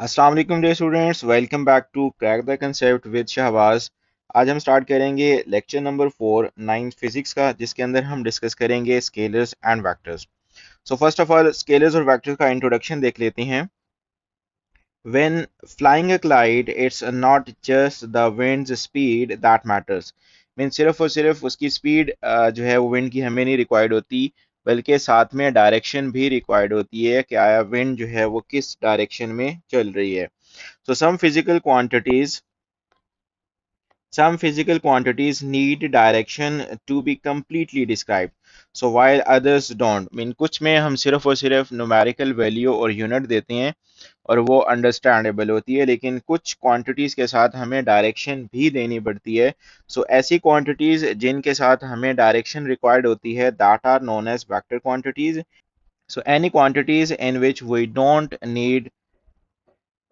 अस्सलाम वालेकुम dear students, welcome back to crack the concept with Shahbaz. आज हम स्टार्ट करेंगे लेक्चर नंबर 4 नाइन्थ फिजिक्स का, जिसके अंदर हम डिस्कस करेंगे scalars and vectors. So first of all scalars और वेक्टर्स का इंट्रोडक्शन देख लेते हैं। When flying a kite, it's not just the wind's speed that matters. Mean सिर्फ और सिर्फ उसकी स्पीड जो है वो विंड की हमें नहीं रिक्वायर्ड होती, बल्कि साथ में डायरेक्शन भी रिक्वायर्ड होती है कि आया विंड जो है वो किस डायरेक्शन में चल रही है। So some physical quantities need direction to be completely described. So while others don't. Mean कुछ में हम सिर्फ और सिर्फ न्यूमेरिकल वैल्यू और यूनिट देते हैं और वो अंडरस्टैंडेबल होती है, लेकिन कुछ क्वांटिटीज के साथ हमें डायरेक्शन भी देनी पड़ती है। सो ऐसी क्वांटिटीज जिनके साथ हमें डायरेक्शन रिक्वायर्ड होती है, that are known as vector quantities. So any quantities in which we don't need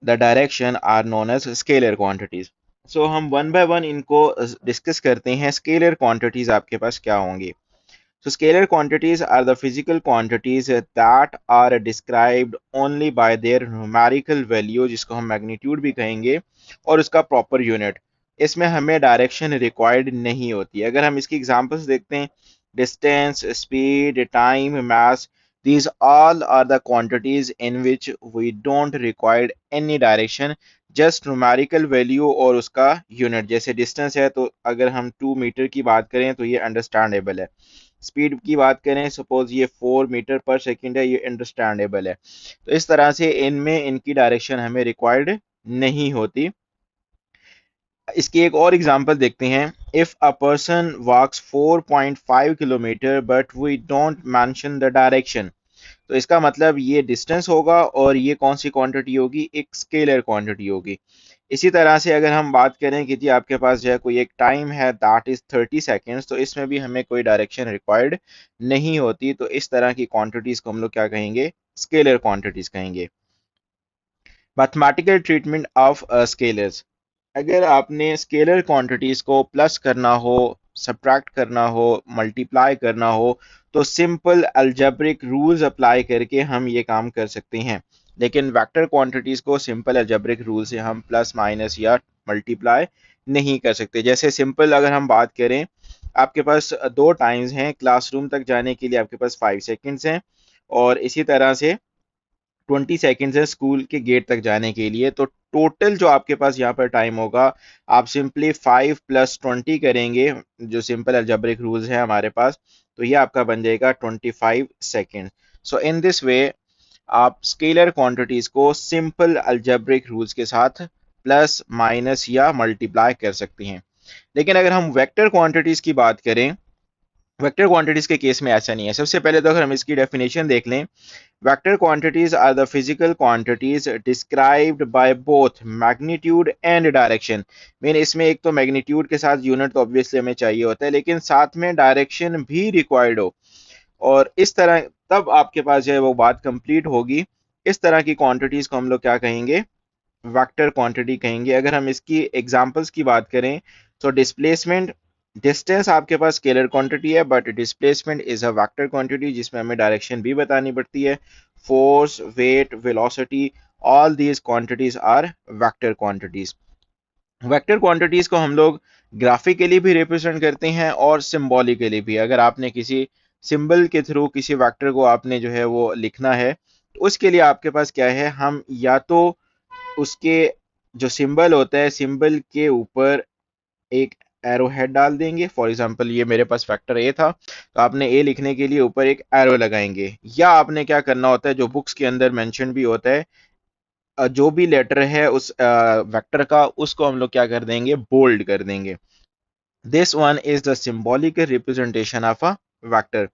the direction are known as scalar quantities. So हम वन बाय वन इनको डिस्कस करते हैं। स्केलर क्वांटिटीज आपके पास क्या होंगी? So scalar quantities are the physical quantities that are described only by their numerical value, जिसको हम magnitude भी कहेंगे, और उसका प्रॉपर यूनिट। इसमें हमें डायरेक्शन रिक्वायर्ड नहीं होती। अगर हम इसकी एग्जांपल्स देखते हैं, distance, speed, time, mass, these all are the quantities in which we don't require any direction, just numerical value और उसका यूनिट। जैसे डिस्टेंस है तो अगर हम 2 मीटर की बात करें तो ये अंडरस्टैंडेबल है। स्पीड की बात करें, सपोज ये 4 मीटर पर सेकंड है, ये अंडरस्टैंडेबल है। तो इस तरह से इनमें इनकी डायरेक्शन हमें रिक्वायर्ड नहीं होती। इसकी एक और एग्जांपल देखते हैं। If a person walks 4.5 kilometre but we don't mention the direction, तो इसका मतलब ये डिस्टेंस होगा और ये कौन सी क्वांटिटी होगी? एक स्केलर क्वांटिटी होगी। इसी तरह से अगर हम बात करें कि जी आपके पास जो है कोई एक टाइम है, दैट इज 30 सेकेंड्स, तो इसमें भी हमें कोई डायरेक्शन रिक्वायर्ड नहीं होती। तो इस तरह की क्वांटिटीज को हम लोग क्या कहेंगे? स्केलर क्वांटिटीज कहेंगे। Mathematical treatment of scalars. अगर आपने स्केलर क्वांटिटीज को प्लस करना हो, सब्ट्रैक्ट करना हो, मल्टीप्लाई करना हो, तो सिंपल अलजेब्रिक रूल्स अप्लाई करके हम ये काम कर सकते हैं। लेकिन वेक्टर क्वांटिटीज को सिंपल अलजेब्रिक रूल से हम प्लस माइनस या मल्टीप्लाई नहीं कर सकते। जैसे सिंपल अगर हम बात करें, आपके पास दो टाइम्स हैं। क्लासरूम तक जाने के लिए आपके पास 5 सेकेंड्स हैं, और इसी तरह से 20 सेकेंड्स है स्कूल के गेट तक जाने के लिए। तो टोटल जो आपके पास यहाँ पर टाइम होगा, आप सिंपली 5 + 20 करेंगे, जो सिंपल अलजेब्रिक रूल्स है हमारे पास, तो ये आपका बन जाएगा 25 सेकेंड। सो इन दिस वे आप स्केलर क्वांटिटीज को सिंपल अलजेब्रिक रूल्स के साथ प्लस माइनस या मल्टीप्लाई कर सकते हैं। लेकिन अगर हम वेक्टर क्वांटिटीज की बात करें, वेक्टर क्वांटिटीज के केस में ऐसा नहीं है। सबसे पहले तो अगर हम इसकी डेफिनेशन देख लें, vector quantities are the physical quantities described by both magnitude and direction. Mean इसमें एक तो मैग्नीट्यूड के साथ यूनिट तो ऑब्वियसली हमें चाहिए होता है, लेकिन साथ में डायरेक्शन भी रिक्वायर्ड हो, और इस तरह तब आपके पास जो है वो बात कंप्लीट होगी। इस तरह की क्वांटिटीज को हम लोग क्या कहेंगे? वेक्टर क्वांटिटी कहेंगे। अगर हम इसकी एग्जांपल्स की बात करें, तो डिस्प्लेसमेंट, डिस्टेंस आपके पास स्केलर क्वांटिटी है, but displacement is a vector quantity, जिसमें हमें डायरेक्शन भी बतानी पड़ती है। Force, weight, velocity, all these quantities are vector quantities. Vector quantities को हम लोग ग्राफिकली भी रिप्रेजेंट करते हैं और सिंबॉलिकली भी। अगर आपने किसी सिंबल के थ्रू किसी वेक्टर को आपने जो है वो लिखना है, तो उसके लिए आपके पास क्या है, हम या तो उसके जो सिंबल होता है, सिंबल के ऊपर एक एरो हेड डाल देंगे। फॉर एग्जांपल ये मेरे पास फैक्टर ए था, तो आपने ए लिखने के लिए ऊपर एक एरो लगाएंगे। या आपने क्या करना होता है, जो बुक्स के अंदर मेंशन भी होता है, जो भी लेटर है उस वेक्टर का, उसको हम लोग क्या कर देंगे? बोल्ड कर देंगे। This one is the symbolical representation of a vector.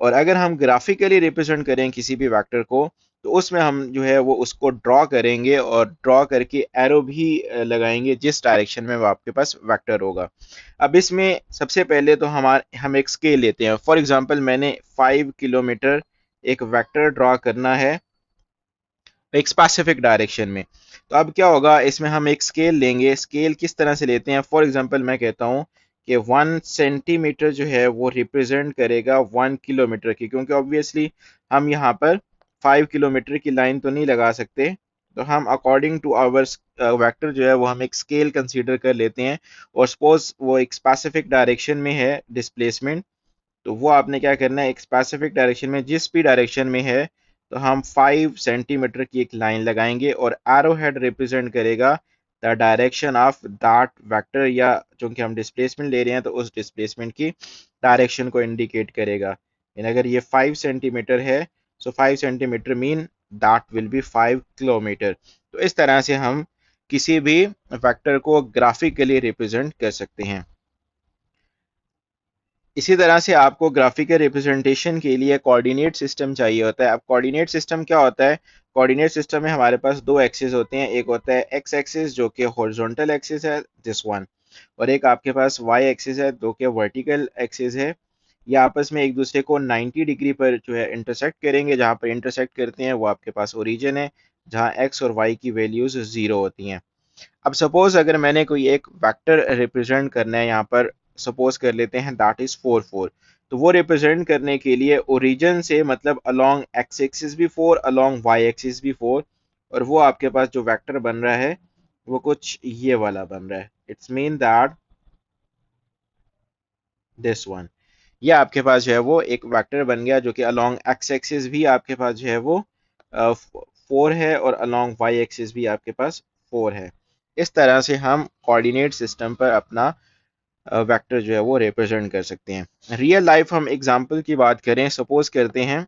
और अगर हम ग्राफिकली रिप्रेजेंट करें किसी भी वेक्टर को, तो उसमें हम जो है वो उसको ड्रॉ करेंगे, और ड्रॉ करके एरो भी लगाएंगे जिस डायरेक्शन में वो आपके पास वेक्टर होगा। अब इसमें सबसे पहले तो हम एक स्केल लेते हैं। फॉर एग्जांपल मैंने 5 किलोमीटर एक वेक्टर ड्रॉ करना है एक स्पेसिफिक डायरेक्शन में। तो अब क्या होगा, इसमें हम एक स्केल लेंगे। स्केल किस तरह से लेते हैं? फॉर एग्जांपल मैं कहता हूँ कि 1 सेंटीमीटर जो है वो रिप्रेजेंट करेगा 1 किलोमीटर की, क्योंकि ऑब्वियसली हम यहाँ पर 5 किलोमीटर की लाइन तो नहीं लगा सकते, तो हम अकॉर्डिंग टू आवर वेक्टर जो है वो हम एक स्केल कंसीडर कर लेते हैं, और सपोज वो एक स्पेसिफिक डायरेक्शन में है डिस्प्लेसमेंट, तो वो आपने क्या करना है, एक स्पेसिफिक डायरेक्शन में जिस भी डायरेक्शन में है, तो हम 5 सेंटीमीटर की एक लाइन लगाएंगे और एरो हेड रिप्रेजेंट करेगा the direction of that vector, या चूंकि हम डिस्प्लेसमेंट ले रहे हैं तो उस डिस्प्लेसमेंट की डायरेक्शन को इंडिकेट करेगा। यानी अगर ये 5 सेंटीमीटर है, सो 5 centimetre mean that will be 5 kilometre. तो इस तरह से हम किसी भी वेक्टर को ग्राफिकली रिप्रेजेंट कर सकते हैं। इसी तरह से आपको ग्राफिकल रिप्रेजेंटेशन के लिए कोऑर्डिनेट सिस्टम चाहिए होता है। अब कोऑर्डिनेट सिस्टम क्या होता है? कोऑर्डिनेट सिस्टम में हमारे पास दो एक्सिस होते हैं, एक होता है एक्स एक्सिस जो कि हॉरिजॉन्टल एक्सिस है, दिस वन, और एक आपके पास वाई एक्सिस है जो कि वर्टिकल एक्सिस है। ये आपस में एक दूसरे को 90 डिग्री पर जो है इंटरसेक्ट करेंगे। जहाँ पर इंटरसेक्ट करते हैं वो आपके पास ओरिजिन है, जहाँ एक्स और वाई की वैल्यूज जीरो होती हैं। अब सपोज अगर मैंने कोई एक वेक्टर रिप्रेजेंट करना है यहाँ पर, सपोज कर लेते हैं दैट इज 4 4, तो वो रिप्रेजेंट करने के लिए ओरिजिन से मतलब अलोंग एक्स एक्सिस भी 4, अलोंग वाई एक्सिस भी 4, और वो आपके पास जो वेक्टर बन रहा है वो कुछ ये वाला बन रहा है। It's mean that this one, ये आपके पास जो है वो एक वेक्टर बन गया जो कि अलोंग एक्स एक्सिस भी आपके पास जो है वो 4 है, और अलोंग वाई एक्सिस भी आपके पास 4 है। इस तरह से हम कोऑर्डिनेट सिस्टम पर अपना वेक्टर जो है वो रिप्रेजेंट कर सकते हैं। रियल लाइफ हम एग्जांपल की बात करें, सपोज करते हैं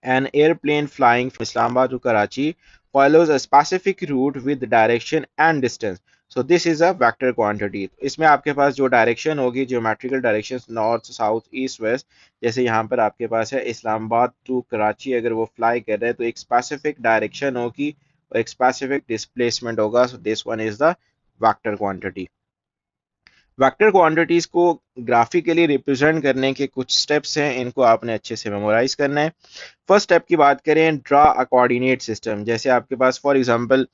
an airplane flying from Islamabad to Karachi follows a specific route with direction and distance. So this is a vector quantity. इसमें आपके पास जो डायरेक्शन होगी, geometrical direction north south east west, जैसे यहाँ पर आपके पास है इस्लामाबाद टू कराची, अगर वो फ्लाई कर रहे हैं तो एक स्पेसिफिक डायरेक्शन होगी और एक स्पेसिफिक डिस्प्लेसमेंट होगा। So this one is the vector quantity. Vector quantities को ग्राफिकली रिप्रेजेंट करने के कुछ स्टेप्स हैं, इनको आपने अच्छे से मेमोराइज करना है। फर्स्ट स्टेप की बात करें, ड्रा अ कोऑर्डिनेट सिस्टम। जैसे आपके पास for example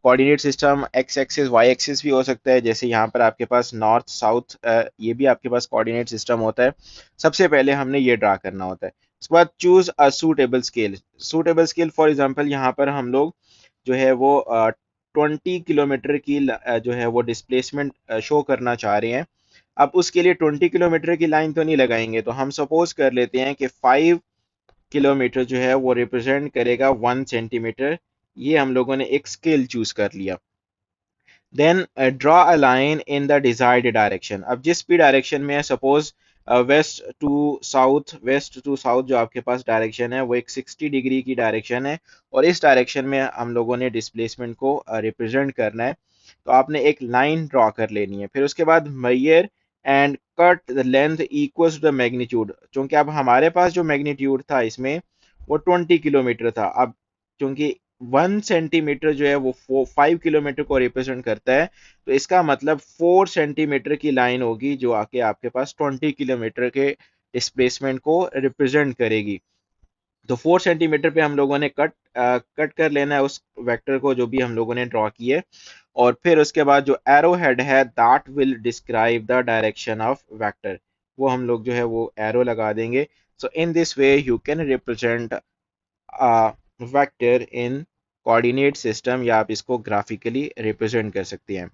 coordinate system X axis Y axis भी हो सकता है, जैसे यहाँ पर आपके पास नॉर्थ साउथ, ये भी आपके पास कोऑर्डिनेट सिस्टम होता है। सबसे पहले हमने ये ड्रा करना होता है। उसके बाद choose a suitable scale. Suitable scale for example यहाँ पर हम लोग जो है वो 20 किलोमीटर की जो है वो डिस्प्लेसमेंट शो करना चाह रहे हैं। अब उसके लिए 20 किलोमीटर की लाइन तो नहीं लगाएंगे, तो हम सपोज कर लेते हैं कि 5 किलोमीटर जो है वो रिप्रेजेंट करेगा 1 सेंटीमीटर। ये हम लोगों ने एक स्केल चूज कर लिया। Then draw a line in the desired direction. अब जिस भी डायरेक्शन में है, सपोज वेस्ट टू साउथ जो आपके पास डायरेक्शन है वो एक 60 डिग्री की डायरेक्शन है, और इस डायरेक्शन में हम लोगों ने डिस्प्लेसमेंट को रिप्रेजेंट करना है। तो आपने एक लाइन ड्रॉ कर लेनी है। फिर उसके बाद measure and cut the length equals to the magnitude. चूंकि अब हमारे पास जो मैग्नीट्यूड था इसमें वो 20 किलोमीटर था। अब चूंकि 1 सेंटीमीटर जो है वो 5 किलोमीटर को रिप्रेजेंट करता है, तो इसका मतलब 4 सेंटीमीटर की लाइन होगी जो आके आपके पास 20 किलोमीटर के डिस्प्लेसमेंट को रिप्रेजेंट करेगी। तो 4 सेंटीमीटर पे हम लोगों ने कट कर लेना है उस वेक्टर को जो भी हम लोगों ने ड्रॉ किए, और फिर उसके बाद जो एरो हेड है that will describe the direction of vector, वो हम लोग जो है वो एरो लगा देंगे। So in this way you can represent vector in coordinate system, या आप इसको ग्राफिकली रिप्रेजेंट कर सकते हैं।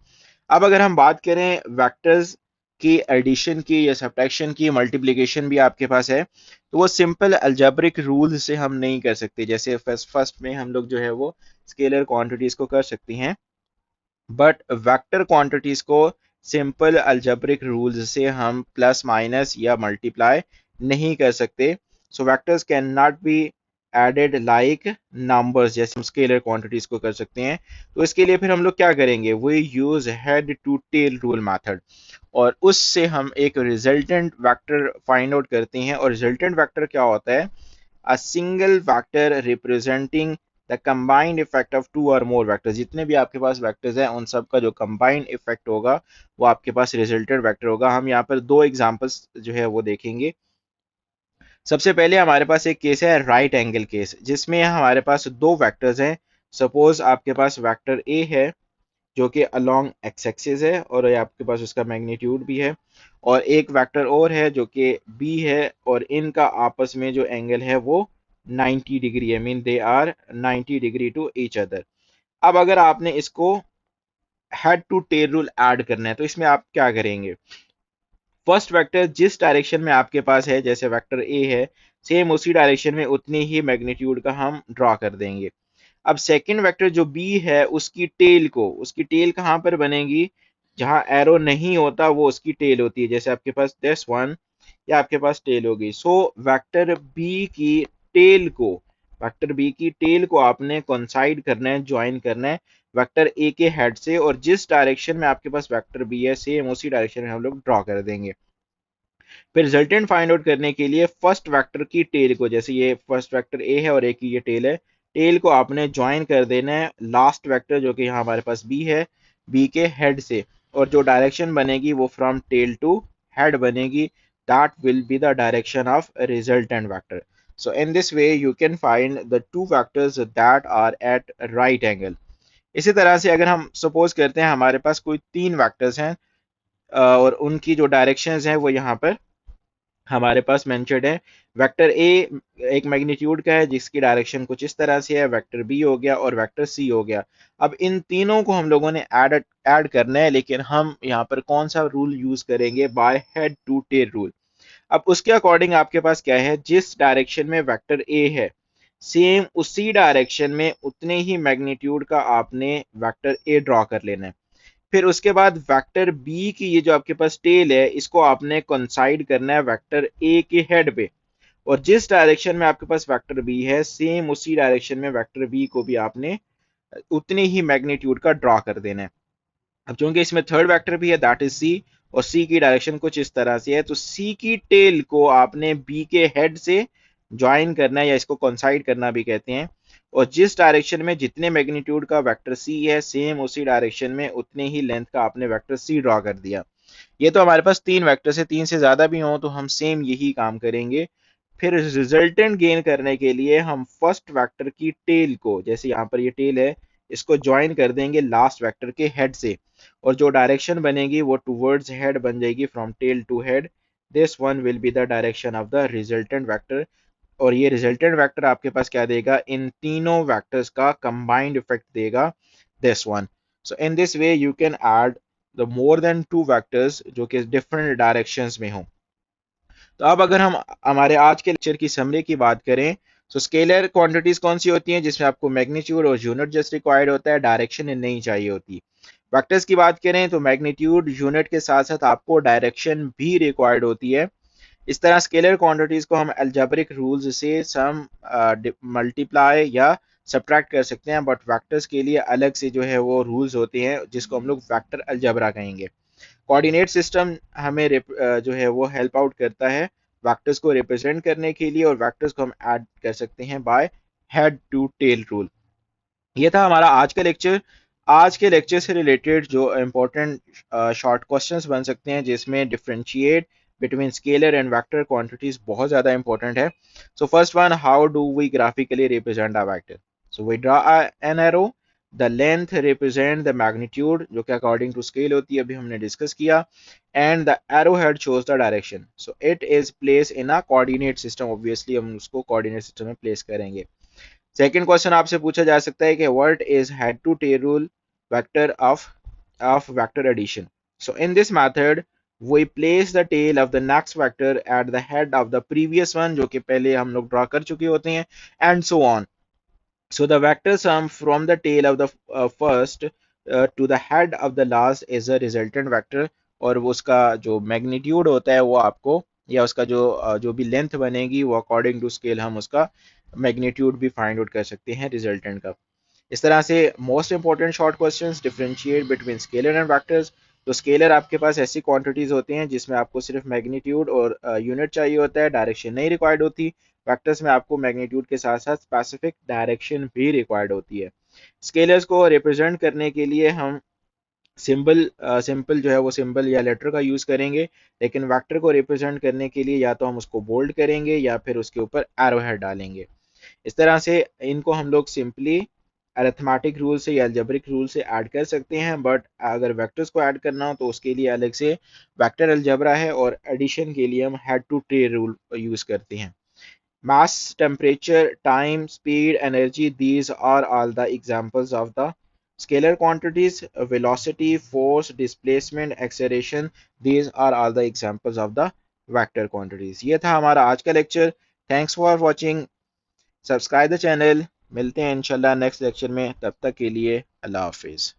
अब अगर हम बात करें वेक्टर्स की एडिशन की या सब्ट्रैक्शन की, मल्टीप्लिकेशन भी आपके पास है, तो वो सिंपल अलजेब्रिक रूल से हम नहीं कर सकते। जैसे फर्स्ट में हम लोग जो है वो स्केलर क्वांटिटीज को कर सकते हैं, बट वेक्टर क्वांटिटीज को सिंपल अलजेब्रिक रूल्स से हम प्लस माइनस या मल्टीप्लाई नहीं कर सकते। So vectors can not be added like numbers, जैसे हम स्केलर क्वांटिटीज को कर सकते हैं। तो इसके लिए फिर हम लोग क्या करेंगे, we use head to tail rule method, और उससे हम एक रिजल्टेंट वेक्टर फाइंड आउट करते हैं। और रिजल्टेंट वेक्टर क्या होता है? a single vector representing the combined effect of two or more vectors। जितने भी आपके पास वेक्टर्स हैं उन सब का जो कंबाइंड इफेक्ट होगा वो आपके पास रिजल्टेड वेक्टर होगा। हम यहाँ पर दो एग्जांपल्स जो है वो देखेंगे। सबसे पहले हमारे पास एक केस है राइट एंगल केस, जिसमें हमारे पास दो वेक्टर्स हैं। सपोज आपके पास वेक्टर ए है जो कि अलोंग एक्स एक्सिस है, और ये आपके पास उसका मैग्नीट्यूड भी है, और एक वेक्टर और है जो कि बी है, और इनका आपस में जो एंगल है वो 90 डिग्री है, mean they are 90 degree to each other. अब अगर आपने इसको head to tail rule add करना है तो इसमें आप क्या करेंगे? फर्स्ट वेक्टर जिस डायरेक्शन में आपके पास है, जैसे वेक्टर ए है, सेम उसी डायरेक्शन में उतनी ही मैग्नीट्यूड का हम ड्रॉ कर देंगे। अब सेकंड वेक्टर जो बी है, उसकी टेल कहाँ पर बनेगी? जहां एरो नहीं होता वो उसकी टेल होती है, जैसे आपके पास दिस वन, या आपके पास टेल होगी। सो टेल को वेक्टर बी की टेल को आपने कोइंसाइड करना है, ज्वाइन करना है वेक्टर ए के हेड से, और जिस डायरेक्शन में आपके पास वेक्टर बी है सेम उसी डायरेक्शन में हम लोग ड्रॉ कर देंगे। फिर रिजल्टेंट फाइंड आउट करने के लिए फर्स्ट वेक्टर की टेल को, जैसे ये फर्स्ट वेक्टर ए है और ए की ये टेल है, टेल को आपने ज्वाइन कर देना है लास्ट वेक्टर जो कि यहाँ हमारे पास बी है, बी के हेड से, और जो डायरेक्शन बनेगी वो फ्रॉम टेल टू हेड बनेगी। That will be the direction of resultant vector. So in this way you can find the two vectors that are at right angle. इसी तरह से अगर हम सपोज करते हैं हमारे पास कोई तीन वेक्टर्स हैं, और उनकी जो डायरेक्शंस हैं वो यहाँ पर हमारे पास मेंशन्ड है। वेक्टर ए एक मैग्नीट्यूड का है जिसकी डायरेक्शन कुछ इस तरह से है, वेक्टर बी हो गया और वेक्टर सी हो गया। अब इन तीनों को हम लोगों ने ऐड करना है, लेकिन हम यहाँ पर कौन सा रूल यूज करेंगे? By head to tail rule. अब उसके अकॉर्डिंग आपके पास क्या है? जिस डायरेक्शन में वेक्टर ए है सेम उसी डायरेक्शन में उतने ही मैग्नीट्यूड का आपने वेक्टर ए ड्रॉ कर लेना है। फिर उसके बाद वेक्टर बी की ये जो आपके पास टेल है इसको आपने कंसाइड करना है वेक्टर ए के हेड पे, और जिस डायरेक्शन में आपके पास वेक्टर बी है सेम उसी डायरेक्शन में वेक्टर बी को भी आपने उतने ही मैग्नीट्यूड का ड्रॉ कर देना है। अब चूंकि इसमें थर्ड वेक्टर भी है दैट इज सी, और सी की डायरेक्शन कुछ इस तरह से है, तो सी की टेल को आपने बी के हेड से ज्वाइन करना है, या इसको कंसाइड करना भी कहते हैं, और जिस डायरेक्शन में जितने मैग्नीट्यूड का वेक्टर सी है सेम उसी डायरेक्शन में उतने ही लेंथ का आपने वेक्टर सी ड्रॉ कर दिया। ये तो हमारे पास तीन वेक्टर्स है, तीन से ज्यादा भी हो तो हम सेम यही काम करेंगे। फिर रिजल्टेंट गेन करने के लिए हम फर्स्ट वेक्टर की टेल को, जैसे यहाँ पर ये टेल है, इसको ज्वाइन कर देंगे लास्ट वेक्टर के हेड से, और जो डायरेक्शन बनेगी वो टूवर्ड्स हेड बन जाएगी, from tail to head. This one will be the direction of the resultant vector. और ये रिजल्टेंट वेक्टर आपके पास क्या देगा? इन तीनों वेक्टर्स का कंबाइंड इफेक्ट देगा, this one. So in this way you can add the more than two vectors जो कि डिफरेंट डायरेक्शंस में हों। तो अब अगर हम हमारे आज के लेक्चर की समरी की बात करें, तो स्केलर क्वांटिटीज कौन सी होती हैं? जिसमें आपको मैग्नीट्यूड और यूनिट जस्ट रिक्वायर्ड होता है, डायरेक्शन नहीं चाहिए होती। वेक्टर्स की बात करें तो मैग्नीट्यूड यूनिट के साथ साथ आपको डायरेक्शन भी रिक्वायर्ड होती है। इस तरह स्केलर क्वांटिटीज को हम अलजेब्रिक रूल्स से सम, मल्टीप्लाई या सब्ट्रैक्ट कर सकते हैं, बट वेक्टर्स के लिए अलग से जो है वो रूल्स होते हैं जिसको हम लोग वेक्टर अलजेब्रा कहेंगे। कोऑर्डिनेट सिस्टम हमें जो है वो हेल्प आउट करता है वेक्टर्स को रिप्रेजेंट करने के लिए, और वेक्टर्स को हम ऐड कर सकते हैं by head to tail rule. ये था हमारा आज का लेक्चर। आज के लेक्चर से रिलेटेड जो इम्पोर्टेंट शॉर्ट क्वेश्चंस बन सकते हैं जिसमें differentiate between scalar and vector quantities बहुत ज़्यादा इंपॉर्टेंट है। So first one, how do we graphically represent a vector? So we draw an arrow, the length represent the magnitude जो कि अकॉर्डिंग टू स्केल होती है, अभी हमने डिस्कस किया, and the arrow head shows the direction. So it is place in a coordinate system, obviously हम उसको coordinate system में प्लेस करेंगे। सेकंड क्वेश्चन आपसे पूछा जा सकता है कि what is head to tail rule vector of vector addition? So in this method we place the tail of the next vector at the head of the previous one जो कि पहले हम लोग ड्रॉ कर चुके होते हैं, and so on. So the vector sum from the tail of the first to the head of the last is a resultant vector, और वो उसका जो मैग्नीट्यूड होता है वो आपको, या उसका जो भी लेंथ बनेगी वो अकॉर्डिंग टू स्केल हम उसका मैग्नीट्यूड भी फाइंड आउट कर सकते हैं रिजल्टेंट का। इस तरह से most important short questions, differentiate between scalar and vectors. तो स्केलर आपके पास ऐसी क्वांटिटीज होती हैं जिसमें आपको सिर्फ मैग्नीट्यूड और यूनिट चाहिए होता है, डायरेक्शन नहीं रिक्वायर्ड होती। वेक्टर्स में आपको मैग्नीट्यूड के साथ साथ स्पेसिफिक डायरेक्शन भी रिक्वायर्ड होती है। स्केलर्स को रिप्रेजेंट करने के लिए हम सिंपल जो है वो सिंबल या लेटर का यूज करेंगे, लेकिन वेक्टर को रिप्रेजेंट करने के लिए या तो हम उसको बोल्ड करेंगे या फिर उसके ऊपर एरो हेड डालेंगे। इस तरह से इनको हम लोग सिंपली अरिथमेटिक रूल से या अलजेब्रिक रूल से ऐड कर सकते हैं, बट अगर वेक्टर्स को ऐड करना हो तो उसके लिए अलग से वेक्टर अलजेब्रा है, और एडिशन के लिए हम head to tail rule use करते हैं। Mass, temperature, time, speed, energy, these are all the examples of the Scalar quantities, velocity, force, displacement, acceleration, these are all the examples of the vector quantities. ये था हमारा आज का lecture. Thanks for watching. Subscribe the channel. मिलते हैं इंशाल्लाह next lecture में. तब तक के लिए अल्लाह हाफिज़.